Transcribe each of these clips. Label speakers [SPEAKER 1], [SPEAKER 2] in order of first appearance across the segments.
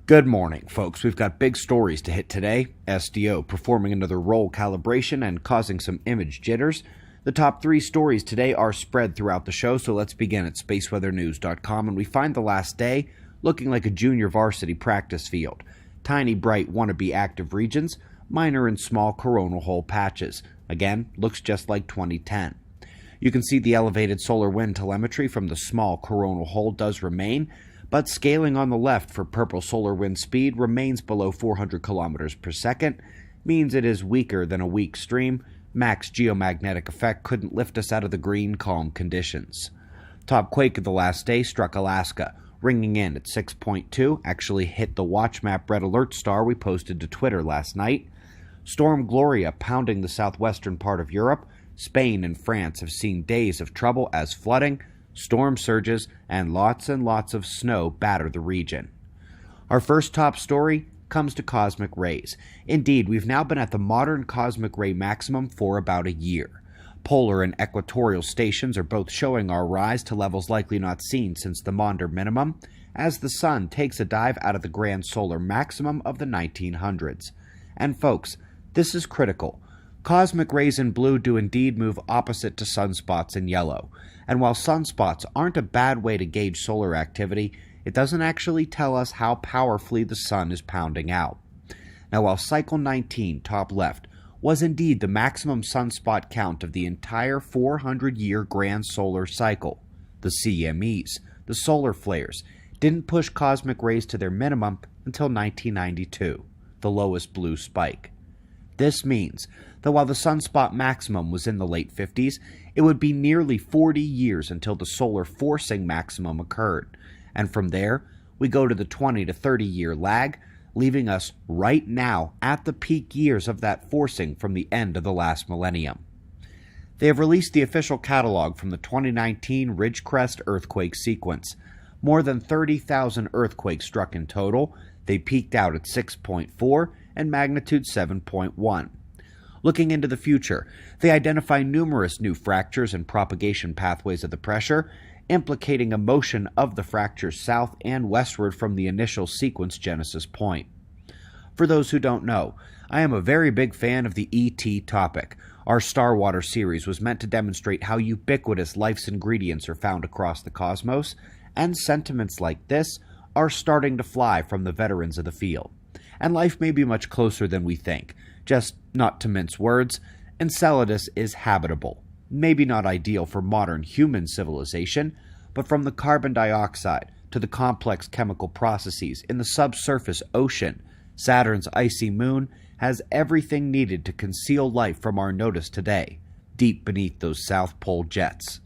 [SPEAKER 1] Good morning, folks. We've got big stories to hit today. SDO performing another roll calibration and causing some image jitters. The top 3 stories today are spread throughout the show, so let's begin at spaceweathernews.com, and we find the last day looking like a junior varsity practice field. Tiny, bright, wannabe active regions, minor and small coronal hole patches. Again, looks just like 2010. You can see the elevated solar wind telemetry from the small coronal hole does remain, but scaling on the left for purple solar wind speed remains below 400 kilometers per second, means it is weaker than a weak stream. Max geomagnetic effect couldn't lift us out of the green, calm conditions. Top quake of the last day struck Alaska, ringing in at 6.2, actually hit the WatchMap red alert star we posted to Twitter last night. Storm Gloria pounding the southwestern part of Europe. Spain and France have seen days of trouble as flooding, storm surges, and lots of snow batter the region. Our first top story comes to cosmic rays. Indeed, we've now been at the modern cosmic ray maximum for about a year. Polar and equatorial stations are both showing our rise to levels likely not seen since the Maunder minimum, as the sun takes a dive out of the grand solar maximum of the 1900s. And folks, this is critical. Cosmic rays in blue do indeed move opposite to sunspots in yellow, and while sunspots aren't a bad way to gauge solar activity, it doesn't actually tell us how powerfully the sun is pounding out. Now, while cycle 19, top left, was indeed the maximum sunspot count of the entire 400-year grand solar cycle, the CMEs, the solar flares, didn't push cosmic rays to their minimum until 1992, the lowest blue spike. This means that while the sunspot maximum was in the late 50s, it would be nearly 40 years until the solar forcing maximum occurred, and from there, we go to the 20 to 30 year lag, leaving us right now at the peak years of that forcing from the end of the last millennium. They have released the official catalog from the 2019 Ridgecrest earthquake sequence. More than 30,000 earthquakes struck in total. They peaked out at 6.4 and magnitude 7.1. Looking into the future, they identify numerous new fractures and propagation pathways of the pressure, implicating a motion of the fractures south and westward from the initial sequence genesis point. For those who don't know, I am a very big fan of the ET topic. Our Starwater series was meant to demonstrate how ubiquitous life's ingredients are found across the cosmos, and sentiments like this are starting to fly from the veterans of the field. And life may be much closer than we think. Just not to mince words, Enceladus is habitable. Maybe not ideal for modern human civilization, but from the carbon dioxide to the complex chemical processes in the subsurface ocean, Saturn's icy moon has everything needed to conceal life from our notice today, deep beneath those South Pole jets.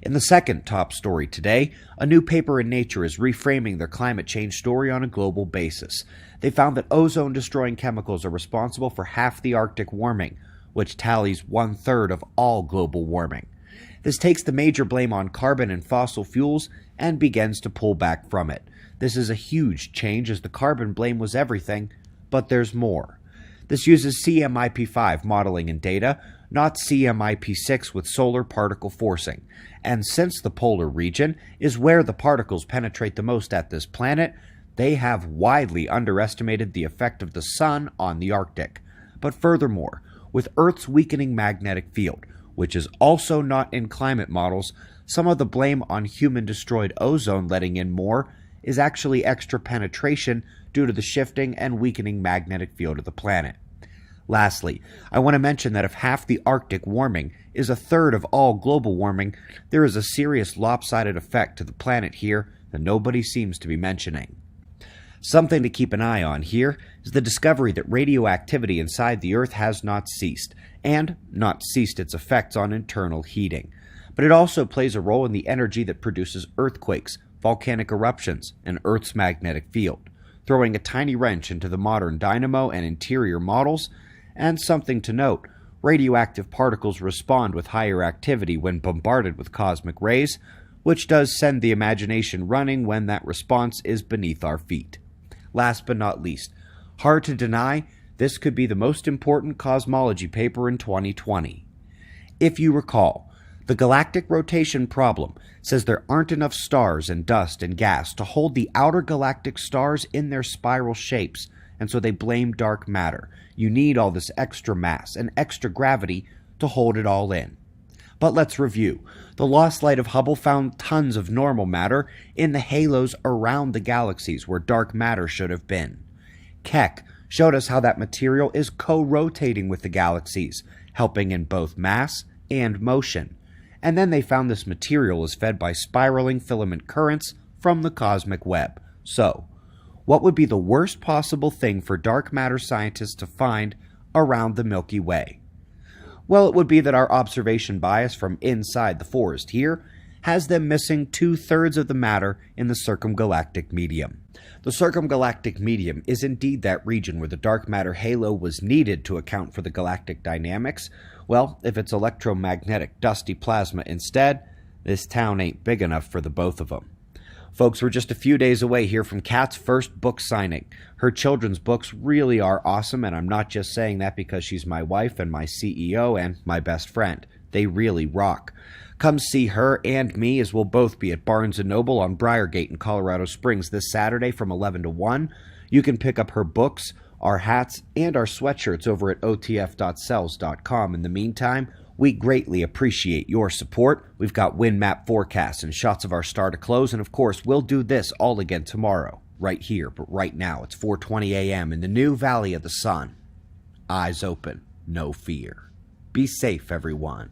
[SPEAKER 1] In the second top story today, a new paper in Nature is reframing their climate change story on a global basis. They found that ozone-destroying chemicals are responsible for half the Arctic warming, which tallies 1/3 of all global warming. This takes the major blame on carbon and fossil fuels and begins to pull back from it. This is a huge change as the carbon blame was everything, but there's more. This uses CMIP5 modeling and data, not CMIP6 with solar particle forcing. And since the polar region is where the particles penetrate the most at this planet, they have widely underestimated the effect of the sun on the Arctic. But furthermore, with Earth's weakening magnetic field, which is also not in climate models, some of the blame on human-destroyed ozone letting in more is actually extra penetration due to the shifting and weakening magnetic field of the planet. Lastly, I want to mention that if half the Arctic warming is 1/3 of all global warming, there is a serious lopsided effect to the planet here that nobody seems to be mentioning. Something to keep an eye on here is the discovery that radioactivity inside the Earth has not ceased, and not ceased its effects on internal heating. But it also plays a role in the energy that produces earthquakes, volcanic eruptions, and Earth's magnetic field, throwing a tiny wrench into the modern dynamo and interior models. And something to note, radioactive particles respond with higher activity when bombarded with cosmic rays, which does send the imagination running when that response is beneath our feet. Last but not least, hard to deny, this could be the most important cosmology paper in 2020. If you recall, The galactic rotation problem says there aren't enough stars and dust and gas to hold the outer galactic stars in their spiral shapes, and so they blame dark matter. You need all this extra mass and extra gravity to hold it all in. But let's review. The lost light of Hubble found tons of normal matter in the halos around the galaxies where dark matter should have been. Keck showed us how that material is co-rotating with the galaxies, helping in both mass and motion. And then they found this material is fed by spiraling filament currents from the cosmic web. So, what would be the worst possible thing for dark matter scientists to find around the Milky Way? Well, it would be that our observation bias from inside the forest here has them missing 2/3 of the matter in the circumgalactic medium. The circumgalactic medium is indeed that region where the dark matter halo was needed to account for the galactic dynamics. Well, if it's electromagnetic dusty plasma instead, this town ain't big enough for the both of them. Folks, we're just a few days away here from Kat's first book signing. Her children's books really are awesome, and I'm not just saying that because she's my wife and my CEO and my best friend. They really rock. Come see her and me as we'll both be at Barnes & Noble on Briargate in Colorado Springs this Saturday from 11 to 1. You can pick up her books, our hats, and our sweatshirts over at otf.sells.com. In the meantime, we greatly appreciate your support. We've got wind map forecasts and shots of our star to close, and of course, we'll do this all again tomorrow, right here, but right now, it's 4:20 a.m. in the new Valley of the Sun. Eyes open, no fear. Be safe, everyone.